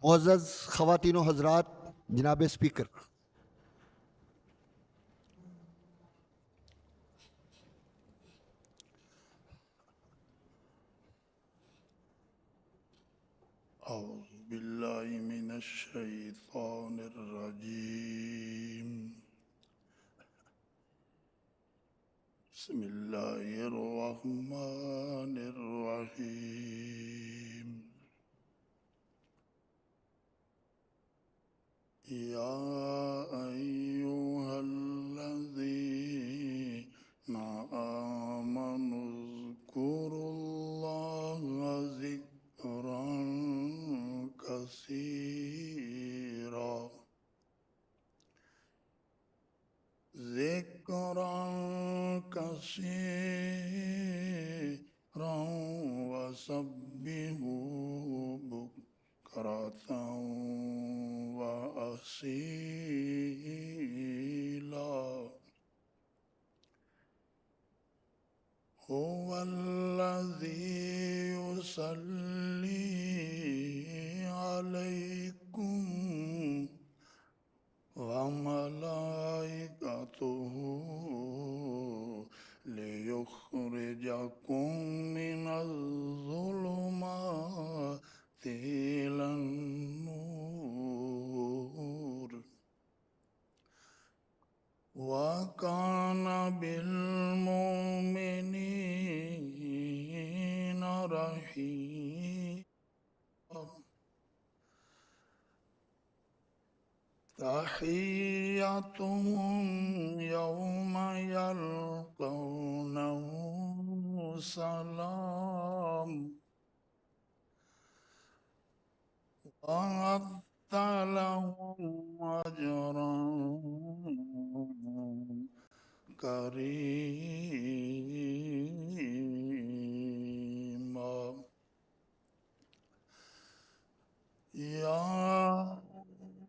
معزز خواتین و حضرات، جناب اسپیکر، اعوذ باللہ من الشیطان الرجیم، بسم اللہ الرحمن الرحیم۔ یا ایہا الذین آمنوا اذکروا اللہ ذکرا کثیرا وسبحوه بکرة وأصیلا۔ هو الذی یصلی علیکم وملائکته ليخرجكم من الظلمات إلى النور وكان بالمؤمنين رحيما۔ تحيتهم يوم يلقونه سلام وأعد لهم أجرا كريما۔ يا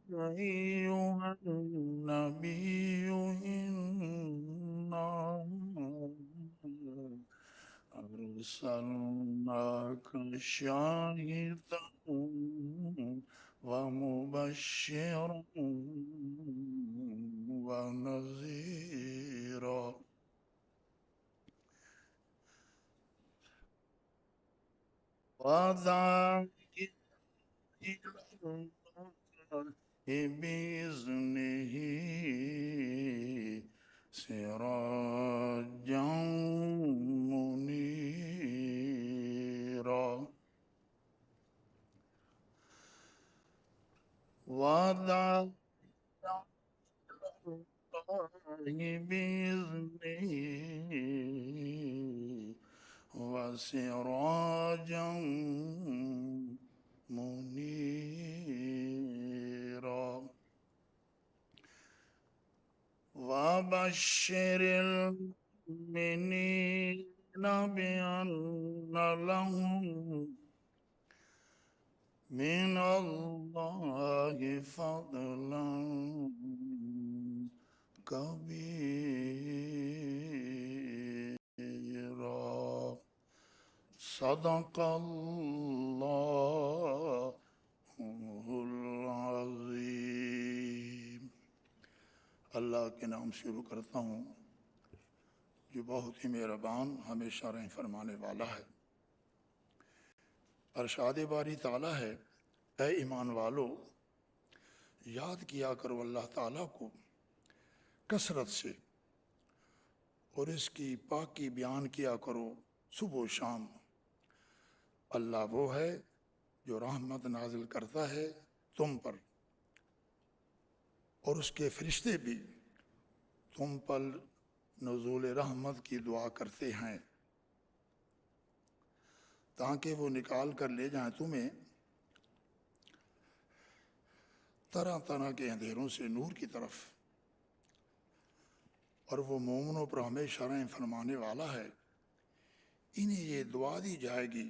أيها النبي إنا أرسلناك شاهدا ومبشرا ونذيرا وداعيا إلى الله بإذنه سراجا منيرا وداعيا بإذنه وسراجا منيرا وبشر المؤمنين بأن لهم من الله فضلا كبيرا۔ صدق اللہ العظیم۔ اللہ کے نام شروع کرتا ہوں جو بہت ہی مہربان، ہمیشہ رحم فرمانے والا ہے۔ ارشاد باری تعالیٰ ہے، اے ایمان والو، یاد کیا کرو اللہ تعالیٰ کو کثرت سے اور اس کی پاکی بیان کیا کرو صبح و شام۔ اللہ وہ ہے جو رحمت نازل کرتا ہے تم پر، اور اس کے فرشتے بھی تم پر نزول رحمت کی دعا کرتے ہیں تاکہ وہ نکال کر لے جائیں تمہیں طرح طرح کے اندھیروں سے نور کی طرف، اور وہ مومنوں پر ہمیشہ رحم فرمانے والا ہے۔ انہیں یہ دعا دی جائے گی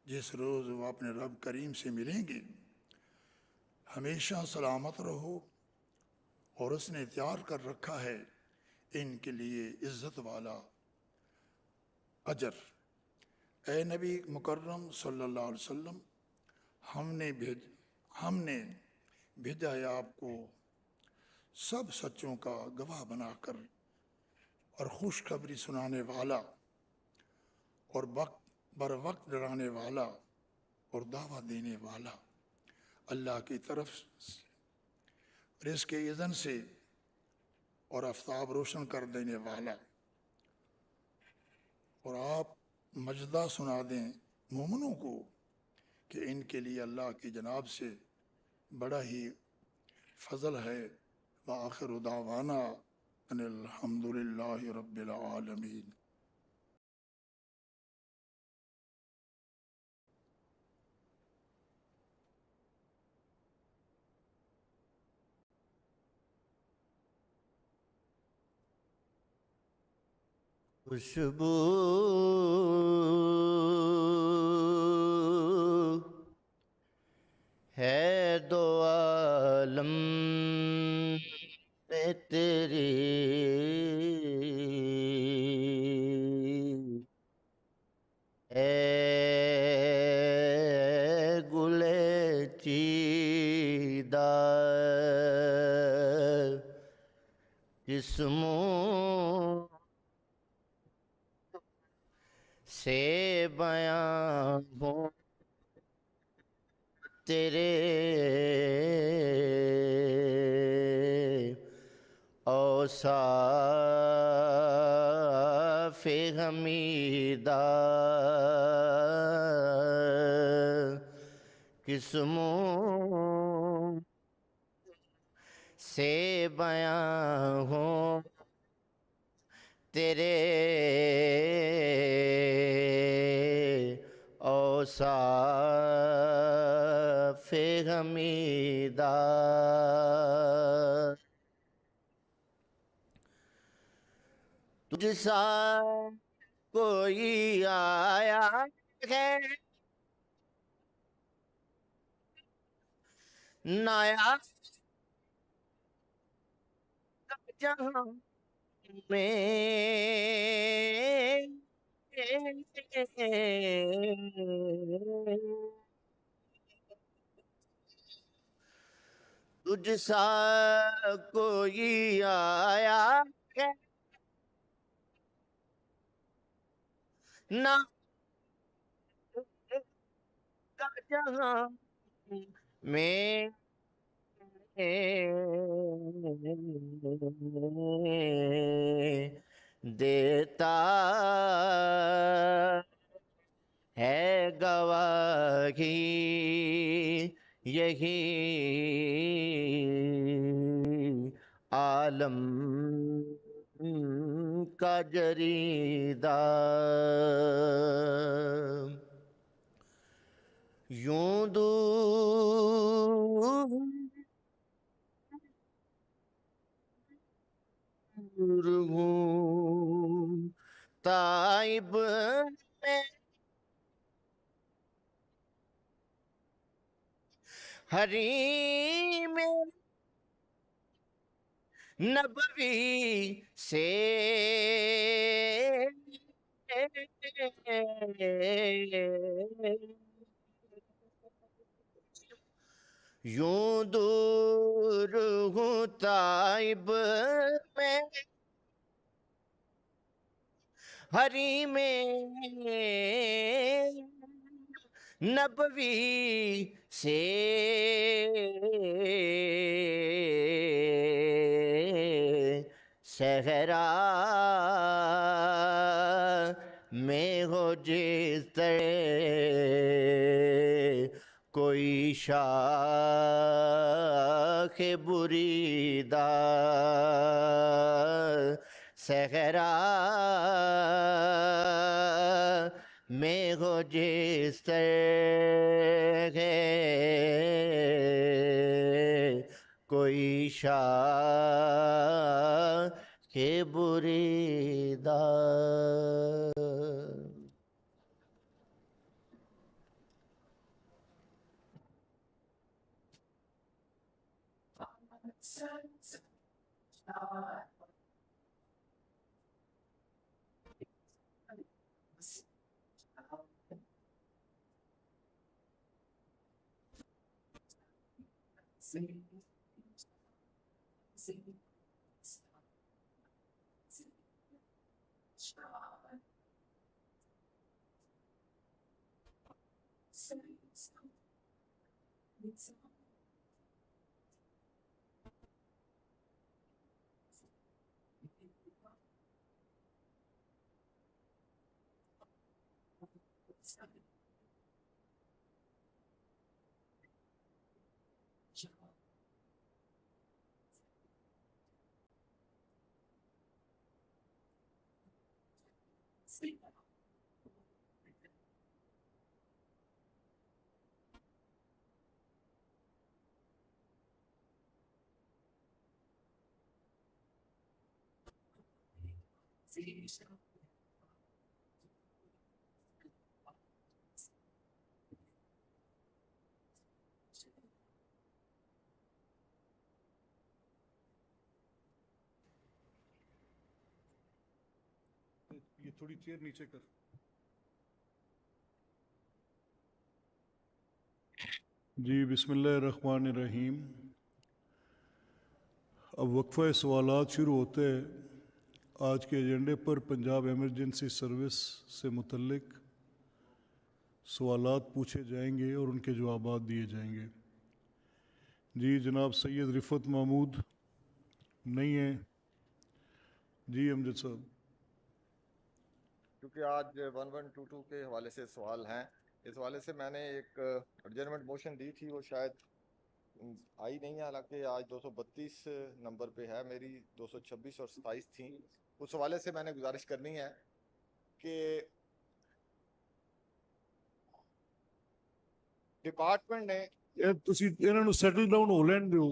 جس روز وہ اپنے رب کریم سے ملیں گے، ہمیشہ سلامت رہو، اور اس نے تیار کر رکھا ہے ان کے لیے عزت والا اجر۔ اے نبی مکرم صلی اللہ علیہ وسلم، ہم نے ہم نے بھیجا ہے آپ کو سب سچوں کا گواہ بنا کر اور خوشخبری سنانے والا اور بر وقت ڈرانے والا اور دعویٰ دینے والا، اللہ کی طرف رزق کے اذن سے اور آفتاب روشن کر دینے والا۔ اور آپ مجدہ سنا دیں مومنوں کو کہ ان کے لیے اللہ کی جناب سے بڑا ہی فضل ہے۔ وآخر دعوانا ان الحمدللہ رب العالمین۔ خوشبو ہے دو عالم میں تیری، اے گل چیدہ جسموں سے بیان ہوں تیرے، اوصاف حمیدہ قسموں سے بیان ہوں تیرے، اوصاف حمیدہ۔ تجھ سا کوئی آیا ہے نایا جہاں میں، تجھ سا کوئی آیا ہے نہ جہاں میں، دیتا ہے گواہی یہی عالم کا جریدہ، یوں دور ہوں طائب میں، حریم نبوی سے یوں دور ہوں طائب میں، حریم نبوی سے صحرا میں ہو جس طرح کوئی شاخ بریدہ، صحرا میں ہو جس طرح کوئی شاخ بریدہ۔ یہ تھوڑی چیر نیچے کر. جی بسم اللہ الرحمن الرحیم. اب وقفہ سوالات شروع ہوتے ہیں. آج کے ایجنڈے پر پنجاب ایمرجنسی سروس سے متعلق سوالات پوچھے جائیں گے اور ان کے جوابات دیے جائیں گے. جی جناب سید رفت محمود نہیں ہیں. جی امجد صاحب. کیونکہ آج 1122 کے حوالے سے سوال ہیں، اس حوالے سے میں نے ایک ایڈجرمنٹ موشن دی تھی، وہ شاید آئی نہیں ہے، حالانکہ آج 232 نمبر پہ ہے، میری 226 اور 27 تھیں. اس حوالے سے میں نے گزارش کرنی ہے کہ ڈپارٹمنٹ نے ਤੁਸੀਂ ਇਹਨਾਂ ਨੂੰ ਸੈਟਲ ਡਾਊਨ ਹੋ ਲੈਣ ਦਿਓ.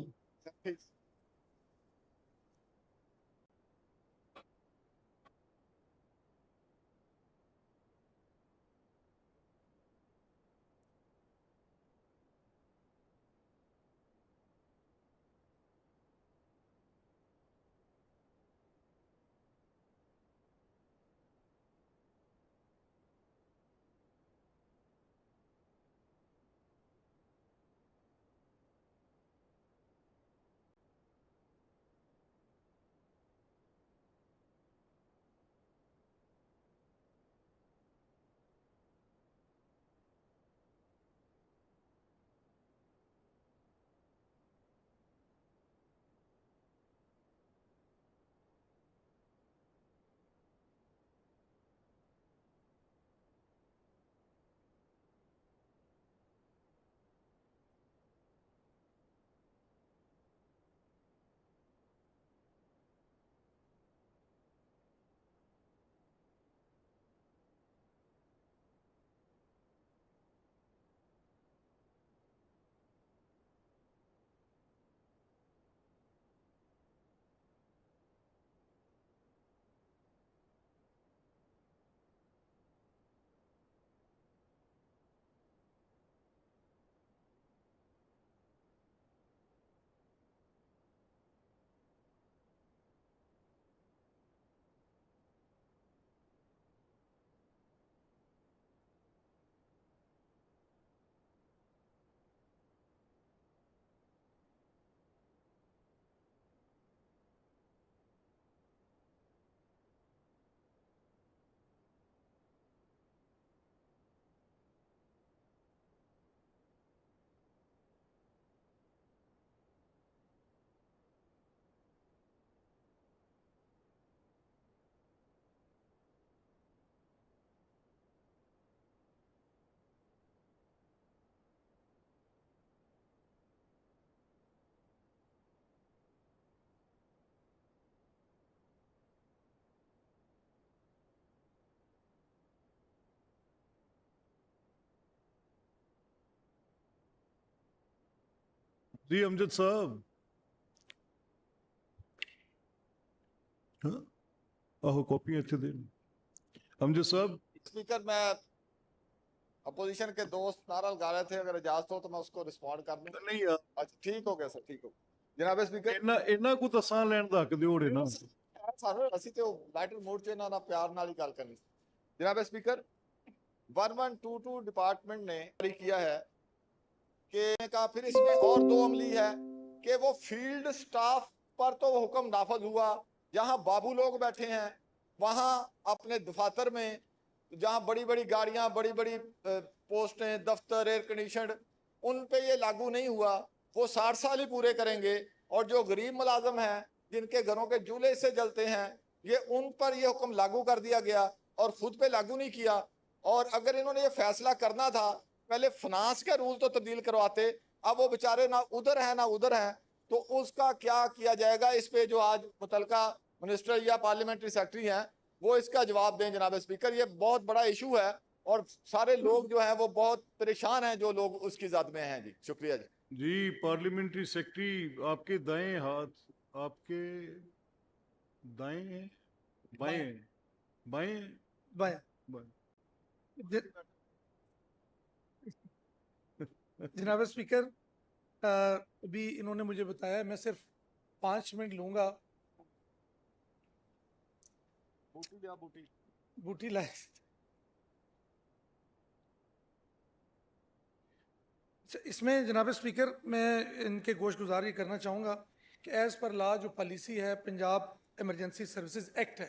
جی امجد صاحب. ہاں آہو کاپیاں اتنے دیں. امجد صاحب. اسپیکر میں اپوزیشن کے دوست نعرہ لگا رہے تھے، اگر اجازت ہو تو میں اس کو رسپونڈ کر دوں. نہیں یار اچھا ٹھیک ہو گیا سر، ٹھیک ہو جناب اسپیکر. ਇਹਨਾਂ ਕੋ ਤਾਂ ਸਾਹ ਲੈਣ ਦਾ ਹੱਕ ਦਿਓ ਰੇ ਨਾ. سارے اسی تے لائٹر موڈ چ انہاں پیار نال ہی گل کرنی. جناب اسپیکر 1122 ڈپارٹمنٹ نے جاری کیا ہے کہ پھر اس میں اور دو عملی ہے کہ وہ فیلڈ سٹاف پر تو وہ حکم نافذ ہوا، جہاں بابو لوگ بیٹھے ہیں وہاں اپنے دفاتر میں جہاں بڑی بڑی گاڑیاں، بڑی بڑی پوسٹیں، دفتر ایئر کنڈیشنڈ، ان پہ یہ لاگو نہیں ہوا. وہ 60 سال ہی پورے کریں گے. اور جو غریب ملازم ہیں جن کے گھروں کے چولہے سے جلتے ہیں، یہ ان پر یہ حکم لاگو کر دیا گیا اور خود پہ لاگو نہیں کیا. اور اگر انہوں نے یہ فیصلہ کرنا تھا پہلے فنانس کے رول تو تبدیل کرواتے. اب وہ بیچارے نہ ادھر ہیں نہ ادھر ہیں، تو اس کا کیا کیا جائے گا؟ اس پہ جو آج متعلقہ منسٹر یا پارلیمنٹری سیکرٹری ہیں وہ اس کا جواب دیں جناب اسپیکر. یہ بہت بڑا ایشو ہے اور سارے لوگ جو ہیں وہ بہت پریشان ہیں جو لوگ اس کی ذات میں ہیں. جی شکریہ. جی پارلیمنٹری سیکرٹری آپ کے دائیں ہاتھ، آپ کے دائیں ہیں بائیں ہیں؟ بائیں بائیں. جناب اسپیکر، ابھی انہوں نے مجھے بتایا، میں صرف 5 منٹ لوں گا. بوٹی لائے. اس میں جناب اسپیکر میں ان کے گوش گزار یہ کرنا چاہوں گا کہ ایز پر لا جو پالیسی ہے، پنجاب ایمرجنسی سروسز ایکٹ ہے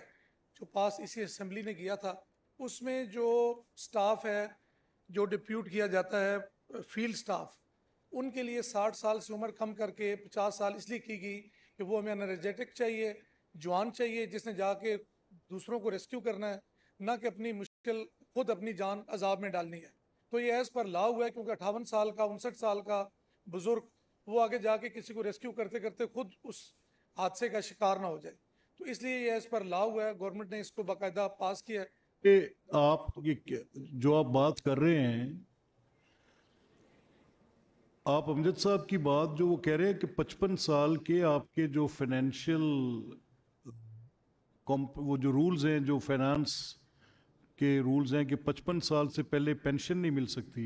جو پاس اسی اسمبلی نے کیا تھا، اس میں جو سٹاف ہے جو ڈپیوٹ کیا جاتا ہے فیلڈ سٹاف، ان کے لیے 60 سال سے عمر کم کر کے 50 سال اس لیے کی گئی کہ وہ ہمیں انرجیٹک چاہیے، جوان چاہیے جس نے جا کے دوسروں کو ریسکیو کرنا ہے، نہ کہ اپنی مشکل خود اپنی جان عذاب میں ڈالنی ہے. تو یہ ایز پر لا ہوا ہے کیونکہ 58 سال کا 59 سال کا بزرگ وہ آگے جا کے کسی کو ریسکیو کرتے کرتے خود اس حادثے کا شکار نہ ہو جائے. تو اس لیے یہ ایز پر لا ہوا ہے. گورنمنٹ نے اس کو باقاعدہ پاس کیا ہے. کہ آپ جو آپ بات کر رہے ہیں، آپ امجد صاحب کی بات جو وہ کہہ رہے ہیں کہ 55 سال کے آپ کے جو فائنینشیل وہ جو رولز ہیں، جو فائنانس کے رولز ہیں کہ 55 سال سے پہلے پینشن نہیں مل سکتی،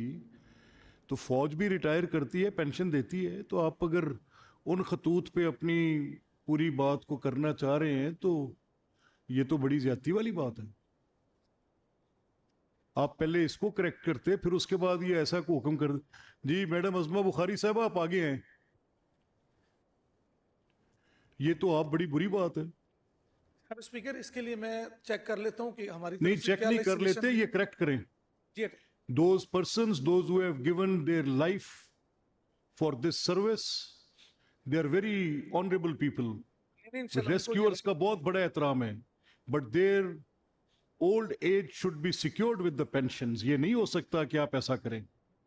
تو فوج بھی ریٹائر کرتی ہے، پینشن دیتی ہے. تو آپ اگر ان خطوط پہ اپنی پوری بات کو کرنا چاہ رہے ہیں تو یہ تو بڑی زیادتی والی بات ہے. آپ پہلے اس کو کریکٹ کرتے، پھر اس کے بعد یہ ایسا کو حکم کر دے. جی میڈم عظمہ بخاری صاحب آپ آگے ہیں. یہ تو آپ بڑی بری بات ہے. اسپیکر اس کے لیے میں چیک کر لیتا ہوں کہ ہماری نہیں طرف سے چیک کیا نہیں کر لیتے، یہ کریکٹ کریں. Those persons, those who have given their life for this service, they are very honorable people. Rescuers کا بہت بڑا احترام ہے. But their old age should be secured with the pensions. یہ نہیں ہو سکتا کہ آپ ایسا کریں.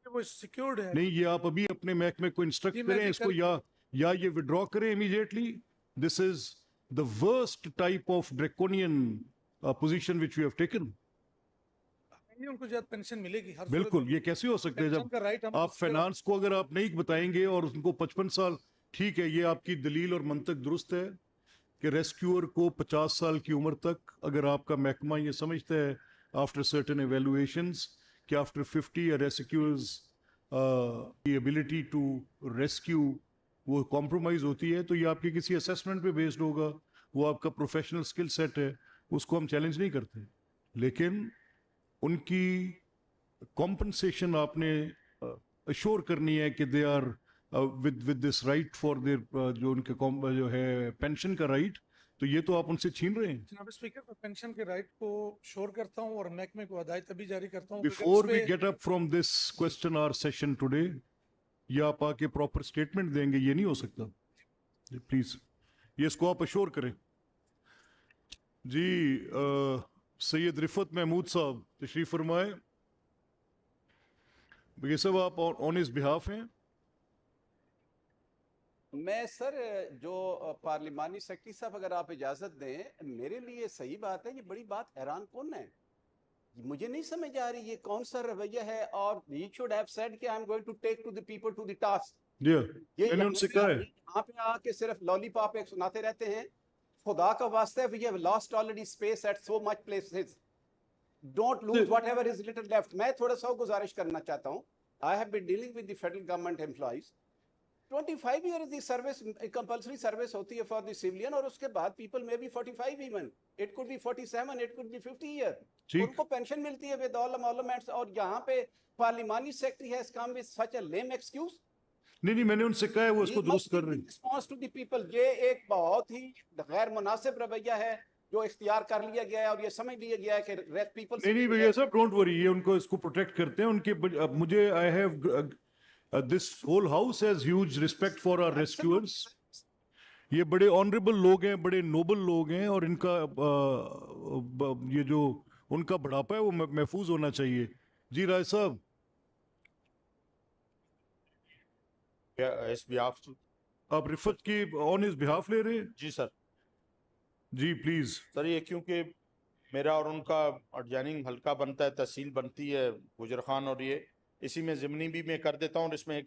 وہ سیکیورڈ ہے. نہیں، یہ آپ ابھی اپنے محکمے کو انسٹرکٹ کریں اس کو، یا یہ وڈرا کریں immediately. This is the worst type of draconian position which you have taken. ان کو زیادہ پینشن ملے گی. بالکل، یہ کیسے ہو سکتے ہیں جب آپ فائنانس کو اگر آپ نہیں بتائیں گے اور ان کو 55 سال. ٹھیک ہے، یہ آپ کی دلیل اور منطق درست ہے کہ ریسکیور کو 50 سال کی عمر تک، اگر آپ کا محکمہ یہ سمجھتا ہے آفٹر سرٹن ایویلویشنز کہ آفٹر 50 ریسکیورز کی ایبلٹی ٹو ریسکیو وہ کمپرومائز ہوتی ہے، تو یہ آپ کی کسی اسیسمنٹ پہ بیسڈ ہوگا. وہ آپ کا پروفیشنل سکل سیٹ ہے، اس کو ہم چیلنج نہیں کرتے. لیکن ان کی کمپنسیشن آپ نے اشور کرنی ہے کہ they are with this right for their جو ان کے جو ہے پینشن کا رائٹ، تو یہ تو آپ ان سے چھین رہے ہیں. جناب اسپیکر، میں پینشن کے رائٹ کو شور کرتا ہوں اور محکمے کو ہدایت ابھی جاری کرتا ہوں. Before we get up from this question hour session today, یہ آپ آ کے پراپر اسٹیٹمنٹ دیں گے؟ یہ نہیں ہو سکتا. پلیز یہ اس کو آپ اشور کریں. جی سید رفت محمود صاحب تشریف فرمائے. یہ سب آپ آن ہز بہاف ہیں. میں سر جو پارلیمانی سیکرٹری صاحب اگر آپ اجازت دیں، میرے لیے صحیح بات ہے. یہ بڑی بات حیران کن ہے، مجھے نہیں سمجھ آ رہی یہ کون سا رویہ ہے. اور you should have said کہ I'm going to take to the people to the task. میں نے ان سے کہا ہے یہاں پہ آ کے صرف لالی پاپ ایک سناتے رہتے ہیں. خدا کا واسطہ ہے، we have lost already space at so much places. Don't lose whatever is little left. میں تھوڑا سا گزارش کرنا چاہتا ہوں. I have been dealing with the federal government employees. 25 years the service compulsory service ہوتی ہے فار دی سیولین, اور اس کے بعد پیپل میں بھی 45 even, it could be 47, it could be 50 year, ان کو پینشن ملتی ہے ود آل امولومنٹس. اور یہاں پہ پارلیمانی secretary has come with such a lame excuse. نہیں میں نے ان سے کہا ہے وہ اس کو درست کر رہے ہیں. رسپانس ٹو دی پیپل, یہ ایک بہت ہی غیر مناسب رویہ ہے جو اختیار کر لیا گیا ہے, اور یہ سمجھ لیا گیا ہے کہ پیپل. نہیں بھیا صاحب ڈونٹ وری, یہ ان کو اس کو پروٹیکٹ کرتے ہیں. ان کے مجھے I have this whole house has huge respect for our rescuers. یہ بڑے آنریبل لوگ ہیں, بڑے نوبل لوگ ہیں, اور ان کا یہ جو ان کا بڑھاپا ہے وہ محفوظ ہونا چاہیے. جی رائے صاحب. آپ رفت کی آن ہز بہاف لے رہے ہیں؟ جی سر. جی پلیز سر, یہ کیونکہ میرا اور ان کا ایڈجائننگ حلقہ بنتا ہے, تحصیل بنتی ہے گجر خان, اور یہ اسی میں ضمنی بھی میں کر دیتا ہوں. اور اس میں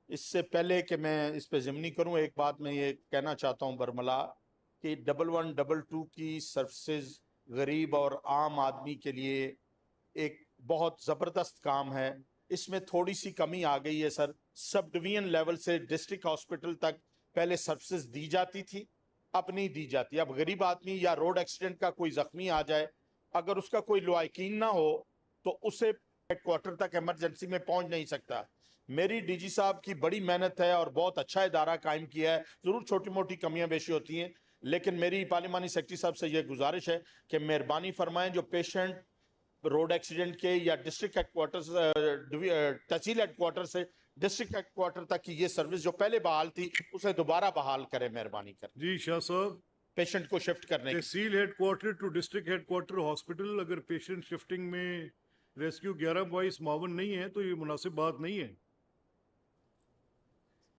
اس سے پہلے کہ میں اس پہ ضمنی کروں, ایک بات میں یہ کہنا چاہتا ہوں برملا, کہ 1122 کی سروسز غریب اور عام آدمی کے لیے ایک بہت زبردست کام ہے. اس میں تھوڑی سی کمی آ گئی ہے سر. سب ڈویژن لیول سے ڈسٹرکٹ ہاسپٹل تک پہلے سروسز دی جاتی تھی, اب نہیں دی جاتی. اب غریب آدمی یا روڈ ایکسیڈنٹ کا کوئی زخمی آ جائے, اگر اس کا کوئی لواحقین نہ ہو تو اسے ہیڈ کوارٹر تک ایمرجنسی میں پہنچ نہیں سکتا. میری ڈی جی صاحب کی بڑی محنت ہے اور بہت اچھا ادارہ قائم کیا ہے. ضرور چھوٹی موٹی کمیاں بیشی ہوتی ہیں, لیکن میری پارلیمانی سیکرٹری صاحب سے یہ گزارش ہے کہ مہربانی فرمائیں, جو پیشنٹ روڈ ایکسیڈنٹ کے یا ڈسٹرکٹ ہیڈ کوارٹر تحصیل ہیڈ کوارٹر سے ڈسٹرکٹ ہیڈ کوارٹر تک کی یہ سروس جو پہلے بحال تھی اسے دوبارہ بحال کریں مہربانی کر. جی شاہ صاحب. پیشنٹ کو شفٹ کرنے کی tehsil headquarter to district headquarter hospital, اگر پیشنٹ شفٹنگ میں ریسکیو 11 22 52 نہیں ہے تو یہ مناسب بات نہیں ہے.